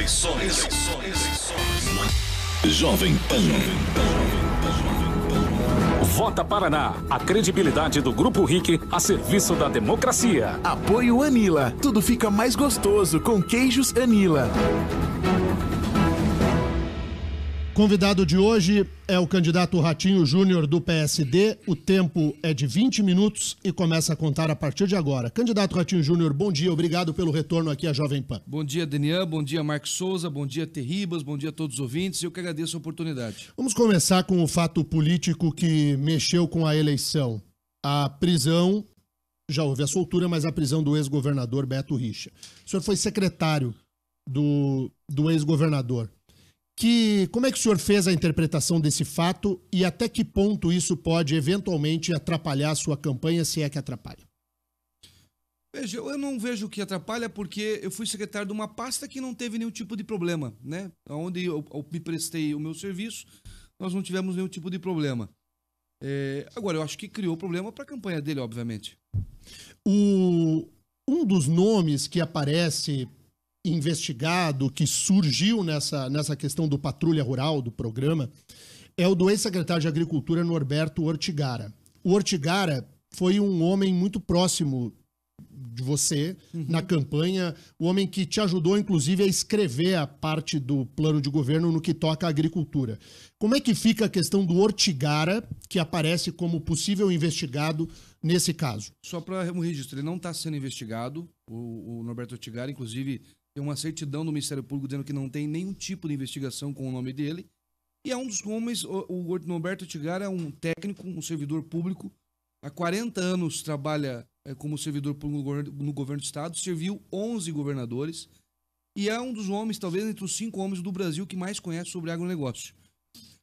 Eleições. Jovem Pan. Vota Paraná, a credibilidade do Grupo RIC a serviço da democracia. Apoio Anila, tudo fica mais gostoso com queijos Anila. Convidado de hoje é o candidato Ratinho Júnior do PSD. O tempo é de 20 minutos e começa a contar a partir de agora. Candidato Ratinho Júnior, bom dia, obrigado pelo retorno aqui à Jovem Pan. Bom dia, Denian, bom dia, Marcos Souza, bom dia, Terribas, bom dia a todos os ouvintes, eu que agradeço a oportunidade. Vamos começar com o fato político que mexeu com a eleição. A prisão, já houve a soltura, mas a prisão do ex-governador Beto Richa. O senhor foi secretário do ex-governador. Como é que o senhor fez a interpretação desse fato e até que ponto isso pode eventualmente atrapalhar a sua campanha, se é que atrapalha? Veja, eu não vejo que atrapalha porque eu fui secretário de uma pasta que não teve nenhum tipo de problema, né? Onde eu me prestei o meu serviço, nós não tivemos nenhum tipo de problema. Agora, eu acho que criou problema para a campanha dele, obviamente. Um dos nomes que aparece investigado, que surgiu nessa questão do Patrulha Rural, do programa, é o do ex-secretário de Agricultura, Norberto Ortigara. O Ortigara foi um homem muito próximo de você na campanha, o homem que te ajudou, inclusive, a escrever a parte do plano de governo no que toca à agricultura. Como é que fica a questão do Ortigara, que aparece como possível investigado nesse caso? Só para um registro, ele não está sendo investigado, o Norberto Ortigara, inclusive, tem uma certidão do Ministério Público dizendo que não tem nenhum tipo de investigação com o nome dele. E é um dos homens, o Norberto Ortigara é um técnico, um servidor público. Há 40 anos trabalha como servidor público no governo do Estado, serviu 11 governadores. E é um dos homens, talvez entre os 5 homens do Brasil, que mais conhece sobre agronegócio.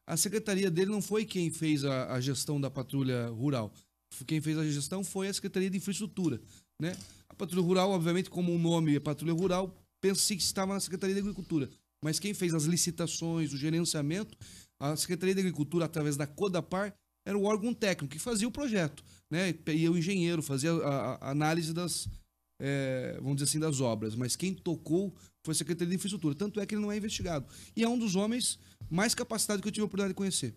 A secretaria dele não foi quem fez a gestão da Patrulha Rural. Quem fez a gestão foi a Secretaria de Infraestrutura, né? A Patrulha Rural, obviamente, como o nome é Patrulha Rural, pensa-se que estava na Secretaria de Agricultura. Mas quem fez as licitações, o gerenciamento, a Secretaria de Agricultura, através da Codapar, era o órgão técnico que fazia o projeto, né? E o engenheiro fazia a análise vamos dizer assim, das obras. Mas quem tocou foi a Secretaria de Infraestrutura. Tanto é que ele não é investigado. E é um dos homens mais capacitados que eu tive a oportunidade de conhecer.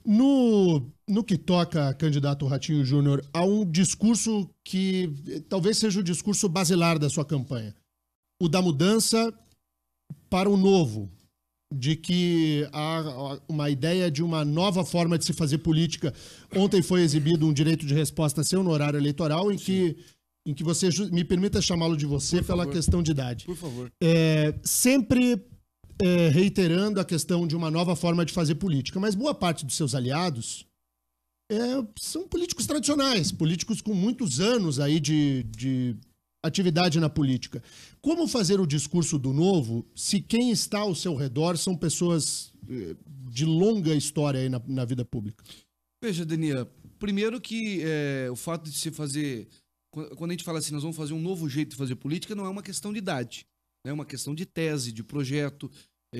No que toca, candidato Ratinho Júnior, há um discurso que talvez seja o discurso basilar da sua campanha. O da mudança para o novo, de que há uma ideia de uma nova forma de se fazer política. Ontem foi exibido um direito de resposta seu no horário eleitoral, em que você, me permita chamá-lo de você pela questão de idade. Por favor. Sempre reiterando a questão de uma nova forma de fazer política, mas boa parte dos seus aliados são políticos tradicionais, políticos com muitos anos aí de atividade na política. Como fazer o discurso do novo se quem está ao seu redor são pessoas de longa história aí na vida pública? Veja, Denian, primeiro que o fato de se fazer... Quando a gente fala assim, nós vamos fazer um novo jeito de fazer política, não é uma questão de idade. É uma questão de tese, de projeto,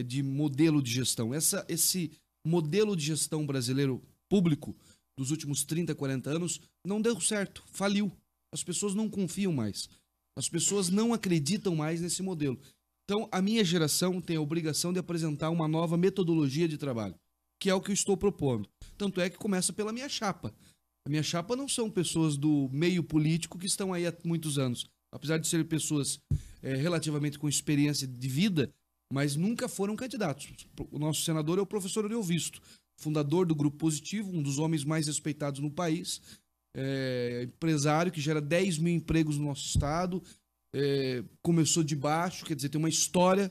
de modelo de gestão. Esse modelo de gestão brasileiro público dos últimos 30, 40 anos não deu certo, faliu. As pessoas não confiam mais. As pessoas não acreditam mais nesse modelo. Então, a minha geração tem a obrigação de apresentar uma nova metodologia de trabalho, que é o que eu estou propondo. Tanto é que começa pela minha chapa. A minha chapa não são pessoas do meio político que estão aí há muitos anos. Apesar de serem pessoas relativamente com experiência de vida, mas nunca foram candidatos. O nosso senador é o professor Oriovisto, fundador do Grupo Positivo, um dos homens mais respeitados no país, empresário que gera 10 mil empregos no nosso estado, começou de baixo, quer dizer, tem uma história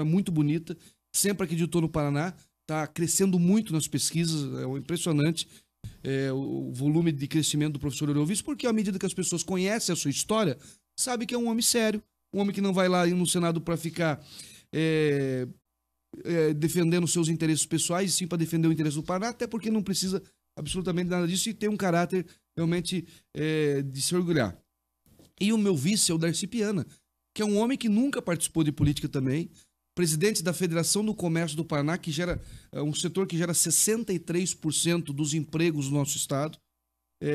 muito bonita, sempre acreditou no Paraná, está crescendo muito nas pesquisas, é impressionante o volume de crescimento do professor Oriovisto, porque à medida que as pessoas conhecem a sua história, sabe que é um homem sério, um homem que não vai lá no Senado para ficar defendendo seus interesses pessoais, e sim para defender o interesse do Paraná, até porque não precisa absolutamente nada disso e tem um caráter realmente de se orgulhar. E o meu vice é o Darcy Piana, que é um homem que nunca participou de política também, presidente da Federação do Comércio do Paraná, que gera um setor que gera 63% dos empregos do nosso estado.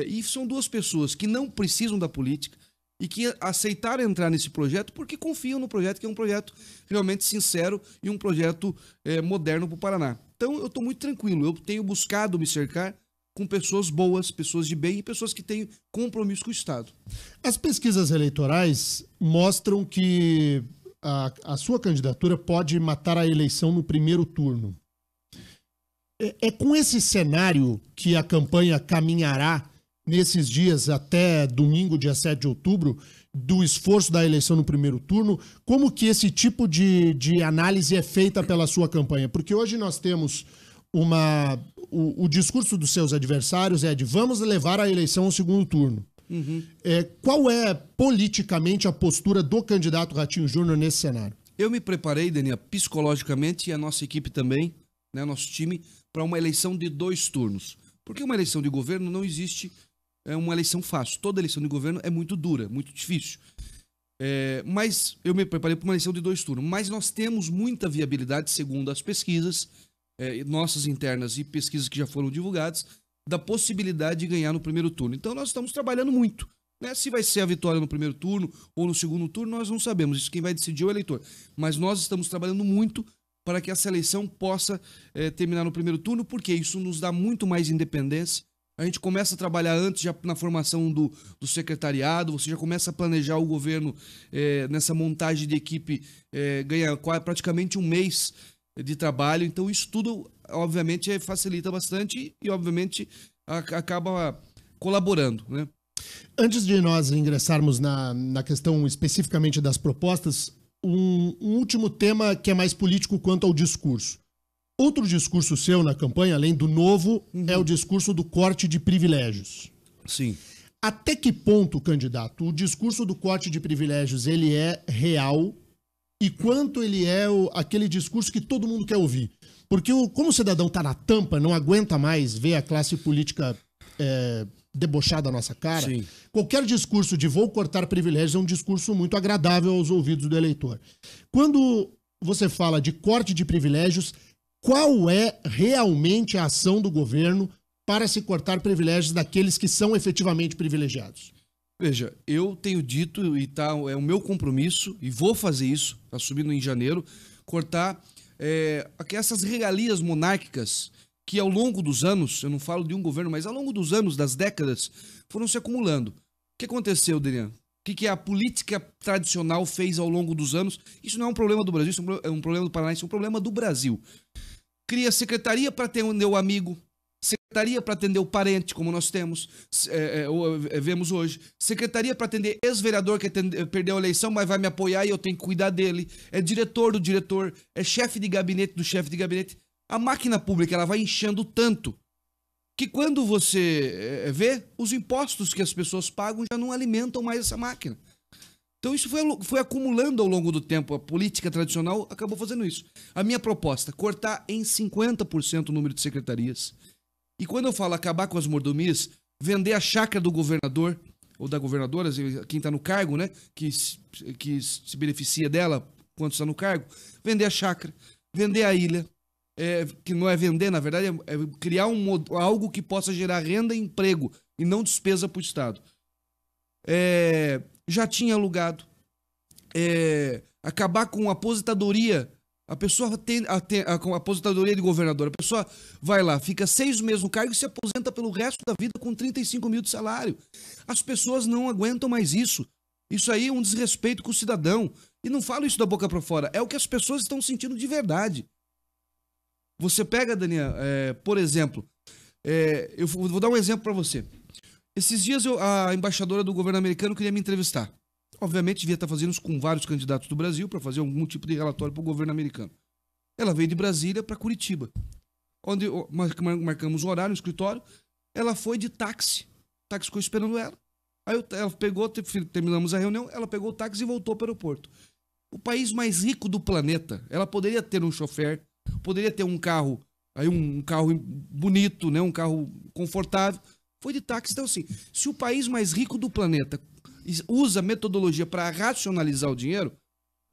E são duas pessoas que não precisam da política, e que aceitaram entrar nesse projeto porque confiam no projeto, que é um projeto realmente sincero e um projeto moderno para o Paraná. Então, eu estou muito tranquilo. Eu tenho buscado me cercar com pessoas boas, pessoas de bem e pessoas que têm compromisso com o Estado. As pesquisas eleitorais mostram que a sua candidatura pode matar a eleição no primeiro turno. É com esse cenário que a campanha caminhará nesses dias até domingo, dia 7 de outubro, do esforço da eleição no primeiro turno? Como que esse tipo de análise é feita pela sua campanha? Porque hoje nós temos o discurso dos seus adversários é de vamos levar a eleição ao segundo turno. Uhum. Qual é politicamente a postura do candidato Ratinho Júnior nesse cenário? Eu me preparei, Daniel, psicologicamente, e a nossa equipe também, né, nosso time, para uma eleição de 2 turnos. Porque uma eleição de governo não existe uma eleição fácil. Toda eleição de governo é muito dura, muito difícil. Mas eu me preparei para uma eleição de 2 turnos. Mas nós temos muita viabilidade, segundo as pesquisas, nossas internas e pesquisas que já foram divulgadas, da possibilidade de ganhar no primeiro turno. Então nós estamos trabalhando muito. Né? Se vai ser a vitória no primeiro turno ou no segundo turno, nós não sabemos. Isso quem vai decidir é o eleitor. Mas nós estamos trabalhando muito para que essa eleição possa terminar no primeiro turno, porque isso nos dá muito mais independência. A gente começa a trabalhar antes, já na formação do secretariado, você já começa a planejar o governo nessa montagem de equipe, ganha praticamente um mês de trabalho. Então isso tudo, obviamente, facilita bastante e, obviamente, acaba colaborando, né? Antes de nós ingressarmos na questão especificamente das propostas, um último tema que é mais político quanto ao discurso. Outro discurso seu na campanha, além do novo, é o discurso do corte de privilégios. Sim. Até que ponto, candidato, o discurso do corte de privilégios ele é real e quanto ele é aquele discurso que todo mundo quer ouvir? Porque como o cidadão está na tampa, não aguenta mais ver a classe política debochar da nossa cara, sim, qualquer discurso de vou cortar privilégios é um discurso muito agradável aos ouvidos do eleitor. Quando você fala de corte de privilégios, qual é realmente a ação do governo para se cortar privilégios daqueles que são efetivamente privilegiados? Veja, eu tenho dito, e é o meu compromisso, e vou fazer isso, assumindo em janeiro, cortar essas regalias monárquicas que ao longo dos anos, eu não falo de um governo, mas ao longo dos anos, das décadas, foram se acumulando. O que aconteceu, Daniel? O que a política tradicional fez ao longo dos anos? Isso não é um problema do Brasil, isso é um problema do Paraná, isso é um problema do Brasil. Cria secretaria para atender o amigo, secretaria para atender o parente, como nós vemos hoje, secretaria para atender ex-vereador que perdeu a eleição, mas vai me apoiar e eu tenho que cuidar dele, é diretor do diretor, é chefe de gabinete do chefe de gabinete. A máquina pública ela vai enchendo tanto que quando você vê, os impostos que as pessoas pagam já não alimentam mais essa máquina. Então isso foi acumulando ao longo do tempo. A política tradicional acabou fazendo isso. A minha proposta, cortar em 50% o número de secretarias. E quando eu falo acabar com as mordomias, vender a chácara do governador, ou da governadora, quem está no cargo, né, que se beneficia dela quando está no cargo, vender a chácara, vender a ilha, que não é vender, na verdade, é criar algo que possa gerar renda e emprego, e não despesa para o Estado. Já tinha alugado, acabar com a aposentadoria. A pessoa tem a aposentadoria de governador. A pessoa vai lá, fica 6 meses no cargo e se aposenta pelo resto da vida com 35 mil de salário. As pessoas não aguentam mais isso. Isso aí é um desrespeito com o cidadão. E não falo isso da boca para fora. É o que as pessoas estão sentindo de verdade. Você pega, Daniel, por exemplo, eu vou dar um exemplo para você. Esses dias a embaixadora do governo americano queria me entrevistar. Obviamente, devia estar fazendo isso com vários candidatos do Brasil para fazer algum tipo de relatório para o governo americano. Ela veio de Brasília para Curitiba, onde marcamos um horário no escritório. Ela foi de táxi. O táxi ficou esperando ela. Aí ela pegou, terminamos a reunião, ela pegou o táxi e voltou para o aeroporto. O país mais rico do planeta. Ela poderia ter um chofer, poderia ter um carro, um carro bonito, né, um carro confortável. Foi de táxi. Então, assim, se o país mais rico do planeta usa metodologia para racionalizar o dinheiro,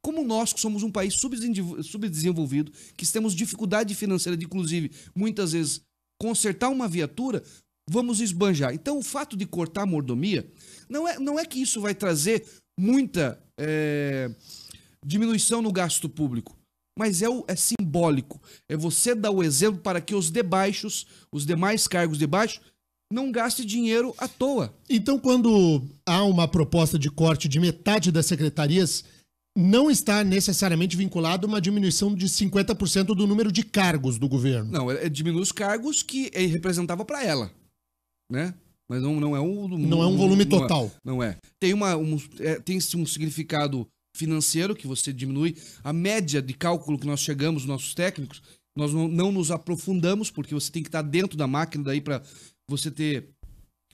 como nós, que somos um país subdesenvolvido, que temos dificuldade financeira de, inclusive, muitas vezes, consertar uma viatura, vamos esbanjar. Então, o fato de cortar a mordomia, não é que isso vai trazer muita diminuição no gasto público, mas é simbólico. É você dar o exemplo para que os demais cargos de baixo, não gastem dinheiro à toa. Então, quando há uma proposta de corte de metade das secretarias, não está necessariamente vinculado a uma diminuição de 50% do número de cargos do governo. Não, diminui os cargos que ele representava para ela, né? Mas não é um volume total. Não é. Tem um significado financeiro que você diminui. A média de cálculo que nós chegamos, nossos técnicos, nós não nos aprofundamos, porque você tem que estar dentro da máquina daí para você ter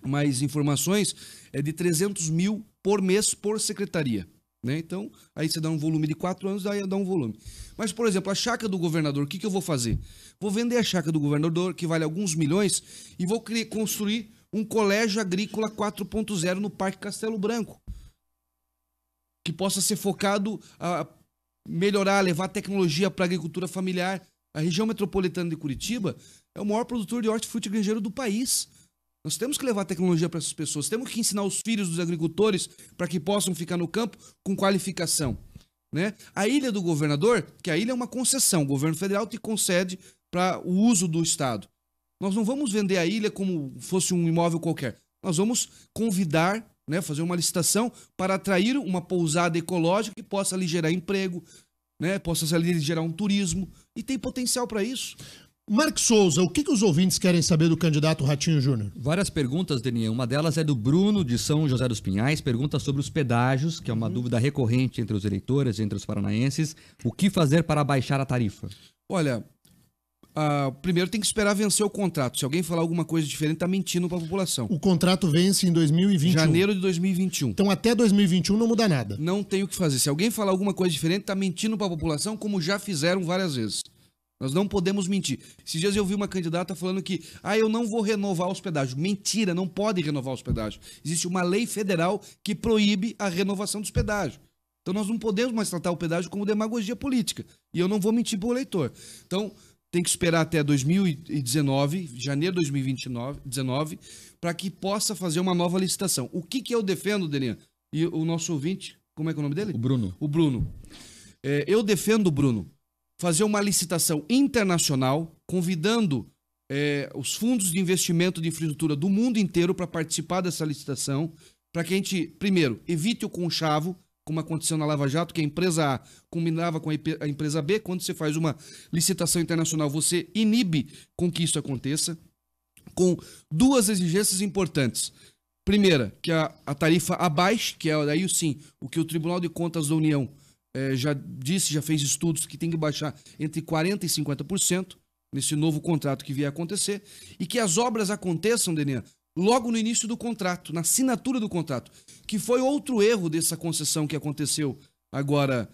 mais informações, é de 300 mil por mês por secretaria. Né? Então, aí você dá um volume de 4 anos, daí dá um volume. Mas, por exemplo, a chácara do governador, o que eu vou fazer? Vou vender a chácara do governador, que vale alguns milhões, e vou construir um colégio agrícola 4.0 no Parque Castelo Branco, que possa ser focado a melhorar, levar tecnologia para a agricultura familiar. A região metropolitana de Curitiba é o maior produtor de hortifruti granjeiro do país. Nós temos que levar tecnologia para essas pessoas. Temos que ensinar os filhos dos agricultores para que possam ficar no campo com qualificação. Né? A ilha do governador, que a ilha é uma concessão, o governo federal te concede para o uso do Estado. Nós não vamos vender a ilha como fosse um imóvel qualquer. Nós vamos convidar, né, fazer uma licitação para atrair uma pousada ecológica que possa ali gerar emprego, né, possa ali gerar um turismo, e tem potencial para isso. Marcos Souza, o que os ouvintes querem saber do candidato Ratinho Júnior? Várias perguntas, Deninha. Uma delas é do Bruno, de São José dos Pinhais. Pergunta sobre os pedágios, que é uma dúvida recorrente entre os eleitores, entre os paranaenses. O que fazer para baixar a tarifa? Olha, primeiro tem que esperar vencer o contrato. Se alguém falar alguma coisa diferente, está mentindo para a população. O contrato vence em 2021. Janeiro de 2021. Então até 2021 não muda nada. Não tem o que fazer. Se alguém falar alguma coisa diferente, está mentindo para a população, como já fizeram várias vezes. Nós não podemos mentir. Esses dias eu vi uma candidata falando que eu não vou renovar os pedágios. Mentira, não pode renovar os pedágios. Existe uma lei federal que proíbe a renovação dos pedágios. Então nós não podemos mais tratar o pedágio como demagogia política. E eu não vou mentir para o eleitor. Então tem que esperar até 2019, janeiro de 2019, para que possa fazer uma nova licitação. O que eu defendo, Delinha? E o nosso ouvinte, como é que é o nome dele? O Bruno. O Bruno. Eu defendo, Bruno, fazer uma licitação internacional, convidando os fundos de investimento de infraestrutura do mundo inteiro para participar dessa licitação, para que a gente, primeiro, evite o conchavo, como aconteceu na Lava Jato, que a empresa A combinava com a empresa B. Quando você faz uma licitação internacional, você inibe com que isso aconteça, com duas exigências importantes. Primeira, que a tarifa abaixe, que é aí sim o que o Tribunal de Contas da União já fez estudos que tem que baixar entre 40% e 50% nesse novo contrato que vier a acontecer, e que as obras aconteçam, Deninha, logo no início do contrato, na assinatura do contrato, que foi outro erro dessa concessão que aconteceu agora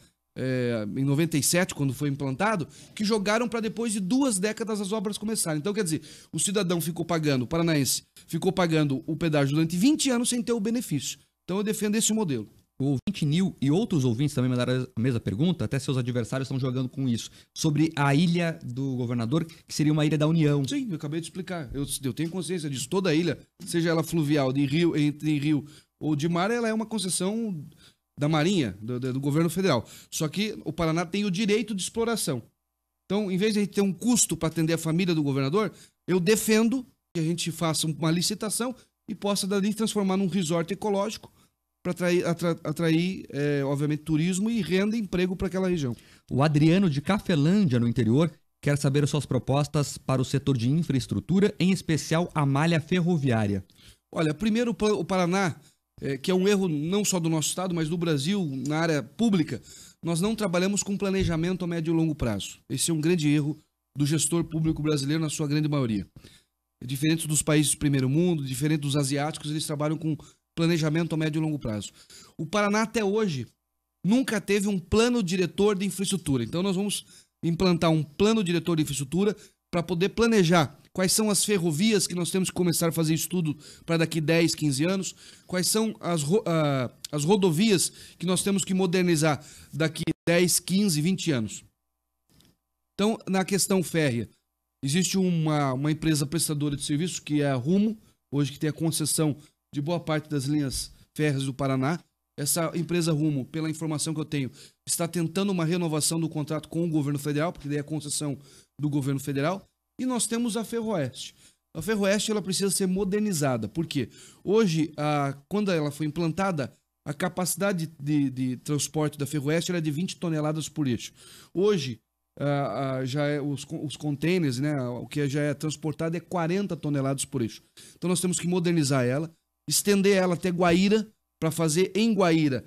em 97, quando foi implantado, que jogaram para depois de 2 décadas as obras começarem. Então, quer dizer, o cidadão ficou pagando, o paranaense ficou pagando o pedágio durante 20 anos sem ter o benefício. Então, eu defendo esse modelo. O ouvinte Nil e outros ouvintes também mandaram a mesma pergunta, até seus adversários estão jogando com isso, sobre a ilha do governador, que seria uma ilha da União. Sim, eu acabei de explicar. Eu tenho consciência disso. Toda a ilha, seja ela fluvial, entre rio ou de mar, ela é uma concessão da Marinha, do governo federal. Só que o Paraná tem o direito de exploração. Então, em vez de a gente ter um custo para atender a família do governador, eu defendo que a gente faça uma licitação e possa dali transformar num resort ecológico, para atrair obviamente, turismo e renda e emprego para aquela região. O Adriano de Cafelândia, no interior, quer saber suas propostas para o setor de infraestrutura, em especial a malha ferroviária. Olha, primeiro o Paraná, que é um erro não só do nosso estado, mas do Brasil, na área pública, nós não trabalhamos com planejamento a médio e longo prazo. Esse é um grande erro do gestor público brasileiro, na sua grande maioria. Diferente dos países do primeiro mundo, diferente dos asiáticos, eles trabalham com planejamento a médio e longo prazo. O Paraná, até hoje, nunca teve um plano diretor de infraestrutura. Então, nós vamos implantar um plano diretor de infraestrutura para poder planejar quais são as ferrovias que nós temos que começar a fazer estudo para daqui 10, 15 anos, quais são as rodovias que nós temos que modernizar daqui 10, 15, 20 anos. Então, na questão férrea, existe uma empresa prestadora de serviços, que é a Rumo, hoje que tem a concessão de boa parte das linhas férreas do Paraná. Essa empresa Rumo, pela informação que eu tenho, está tentando uma renovação do contrato com o governo federal, porque daí é a concessão do governo federal. E nós temos a Ferroeste. A Ferroeste ela precisa ser modernizada. Por quê? Hoje, quando ela foi implantada, a capacidade de transporte da Ferroeste era de 20 toneladas por eixo. Hoje, já os containers, né, o que já é transportado é 40 toneladas por eixo. Então nós temos que modernizar ela, estender ela até Guaíra, para fazer em Guaíra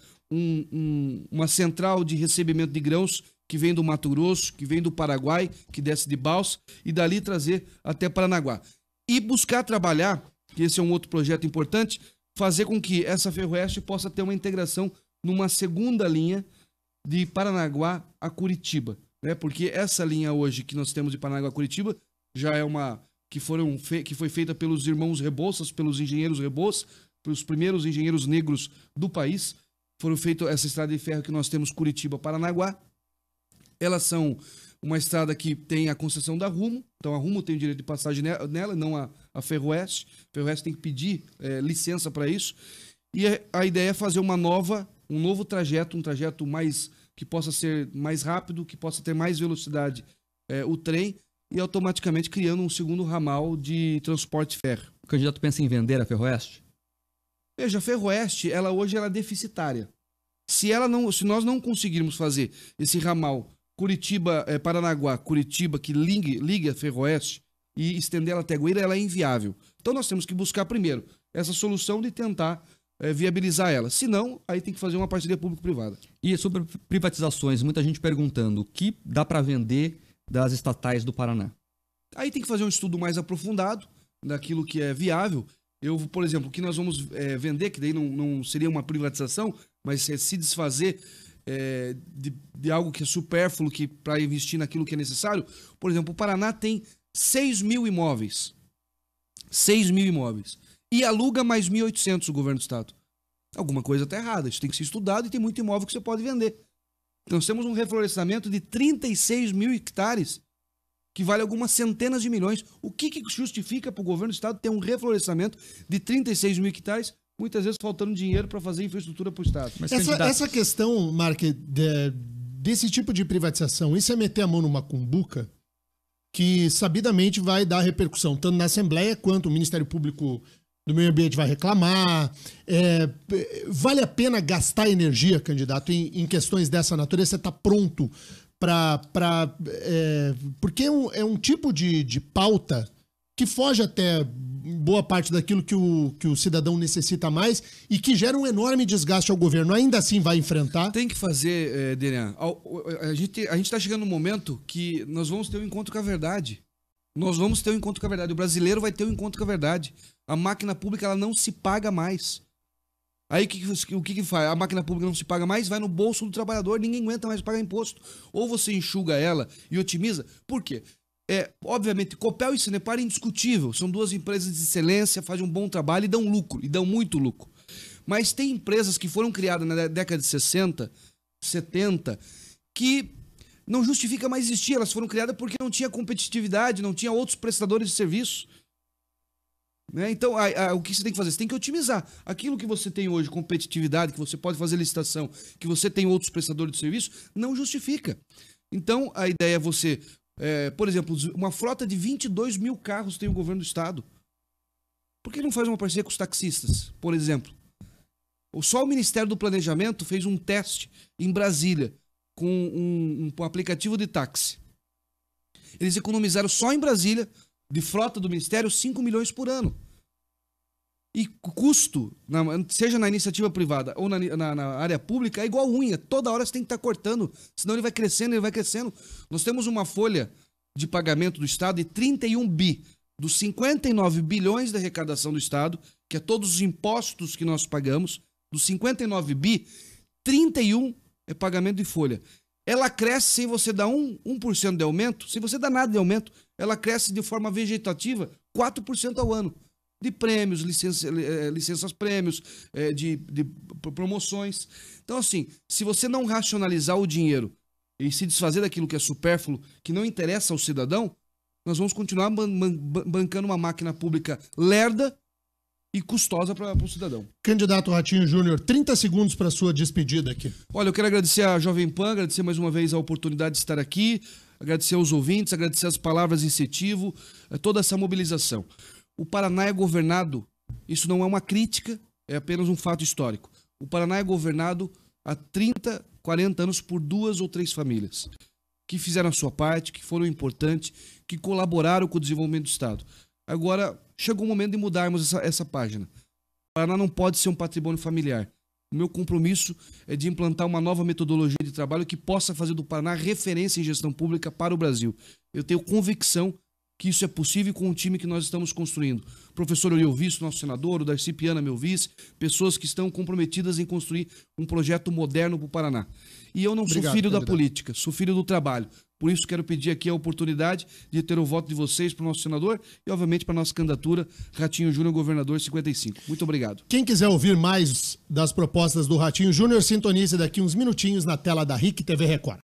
uma central de recebimento de grãos que vem do Mato Grosso, que vem do Paraguai, que desce de Balsa, e dali trazer até Paranaguá. E buscar trabalhar, que esse é um outro projeto importante, fazer com que essa Ferroeste possa ter uma integração numa segunda linha de Paranaguá a Curitiba, né? Porque essa linha hoje que nós temos de Paranaguá a Curitiba já é uma que foi feita pelos irmãos Rebouças, pelos engenheiros Rebouças, pelos primeiros engenheiros negros do país. Foram feitas essa estrada de ferro que nós temos Curitiba-Paranaguá. Elas são uma estrada que tem a concessão da Rumo, então a Rumo tem o direito de passagem nela, não a Ferroeste. A Ferroeste tem que pedir licença para isso. E a ideia é fazer um novo trajeto, um trajeto que possa ser mais rápido, que possa ter mais velocidade o trem, e automaticamente criando um segundo ramal de transporte ferro. O candidato pensa em vender a Ferroeste? Veja, a Ferroeste, hoje ela é deficitária. Se nós não conseguirmos fazer esse ramal Paranaguá, Curitiba, que ligue a Ferroeste e estender ela até Guaíra, ela é inviável. Então nós temos que buscar primeiro essa solução de tentar viabilizar ela. Se não, aí tem que fazer uma parceria público-privada. E sobre privatizações, muita gente perguntando o que dá para vender das estatais do Paraná. Aí tem que fazer um estudo mais aprofundado daquilo que é viável. Por exemplo, o que nós vamos vender, que daí não seria uma privatização, mas é se desfazer de algo que é supérfluo para investir naquilo que é necessário. Por exemplo, o Paraná tem 6 mil imóveis. 6 mil imóveis. E aluga mais 1.800 o governo do estado. Alguma coisa está errada. Isso tem que ser estudado e tem muito imóvel que você pode vender. Então, nós temos um reflorestamento de 36 mil hectares, que vale algumas centenas de milhões. O que justifica para o governo do estado ter um reflorestamento de 36 mil hectares, muitas vezes faltando dinheiro para fazer infraestrutura para o estado? Mas essa questão, Mark, desse tipo de privatização, isso é meter a mão numa cumbuca que sabidamente vai dar repercussão, tanto na Assembleia quanto o Ministério Público do Meio Ambiente vai reclamar. Vale a pena gastar energia, candidato, em questões dessa natureza? Você está pronto porque é um tipo de pauta que foge até boa parte daquilo que o cidadão necessita mais e que gera um enorme desgaste ao governo. Ainda assim vai enfrentar? Tem que fazer, Denian. A gente está chegando num momento que nós vamos ter um encontro com a verdade. Nós vamos ter um encontro com a verdade. O brasileiro vai ter um encontro com a verdade. A máquina pública ela não se paga mais. Aí o que faz? A máquina pública não se paga mais, vai no bolso do trabalhador, ninguém aguenta mais pagar imposto. Ou você enxuga ela e otimiza. Por quê? Obviamente, Copel e Sanepar é indiscutível. São duas empresas de excelência, fazem um bom trabalho e dão lucro, e dão muito lucro. Mas tem empresas que foram criadas na década de 60, 70, que não justifica mais existir. Elas foram criadas porque não tinha competitividade, não tinha outros prestadores de serviço. Então, o que você tem que fazer? Você tem que otimizar. Aquilo que você tem hoje, competitividade, que você pode fazer licitação, que você tem outros prestadores de serviço, não justifica. Então, a ideia é você... por exemplo, uma frota de 22 mil carros tem o governo do estado. Por que não faz uma parceria com os taxistas, por exemplo? Só o Ministério do Planejamento fez um teste em Brasília com um aplicativo de táxi. Eles economizaram só em Brasília, de frota do Ministério, 5 milhões por ano. E custo, seja na iniciativa privada ou na área pública, é igual unha. Toda hora você tem que estar cortando, senão ele vai crescendo, ele vai crescendo. Nós temos uma folha de pagamento do Estado de 31 bi, dos 59 bilhões de arrecadação do Estado, que é todos os impostos que nós pagamos, dos 59 bi, 31 é pagamento de folha. Ela cresce sem você dar 1% de aumento, sem você dar nada de aumento, ela cresce de forma vegetativa 4% ao ano. De prêmios, licenças prêmios, de promoções. Então, assim, se você não racionalizar o dinheiro e se desfazer daquilo que é supérfluo, que não interessa ao cidadão, nós vamos continuar bancando uma máquina pública lerda e custosa para o cidadão. Candidato Ratinho Júnior, 30 segundos para sua despedida aqui. Olha, eu quero agradecer à Jovem Pan, agradecer mais uma vez a oportunidade de estar aqui, agradecer aos ouvintes, agradecer as palavras de incentivo, toda essa mobilização. O Paraná é governado, isso não é uma crítica, é apenas um fato histórico. O Paraná é governado há 30, 40 anos por 2 ou 3 famílias que fizeram a sua parte, que foram importantes, que colaboraram com o desenvolvimento do Estado. Agora, chegou o momento de mudarmos essa página. O Paraná não pode ser um patrimônio familiar. O meu compromisso é de implantar uma nova metodologia de trabalho que possa fazer do Paraná referência em gestão pública para o Brasil. Eu tenho convicção que isso é possível com o time que nós estamos construindo. O professor Uriel Visto, nosso senador, o Darcy Piana, meu vice, pessoas que estão comprometidas em construir um projeto moderno para o Paraná. E eu não sou filho da política, sou filho do trabalho. Por isso quero pedir aqui a oportunidade de ter o voto de vocês para o nosso senador e, obviamente, para a nossa candidatura, Ratinho Júnior, governador 55. Muito obrigado. Quem quiser ouvir mais das propostas do Ratinho Júnior, sintonize daqui uns minutinhos na tela da RIC TV Record.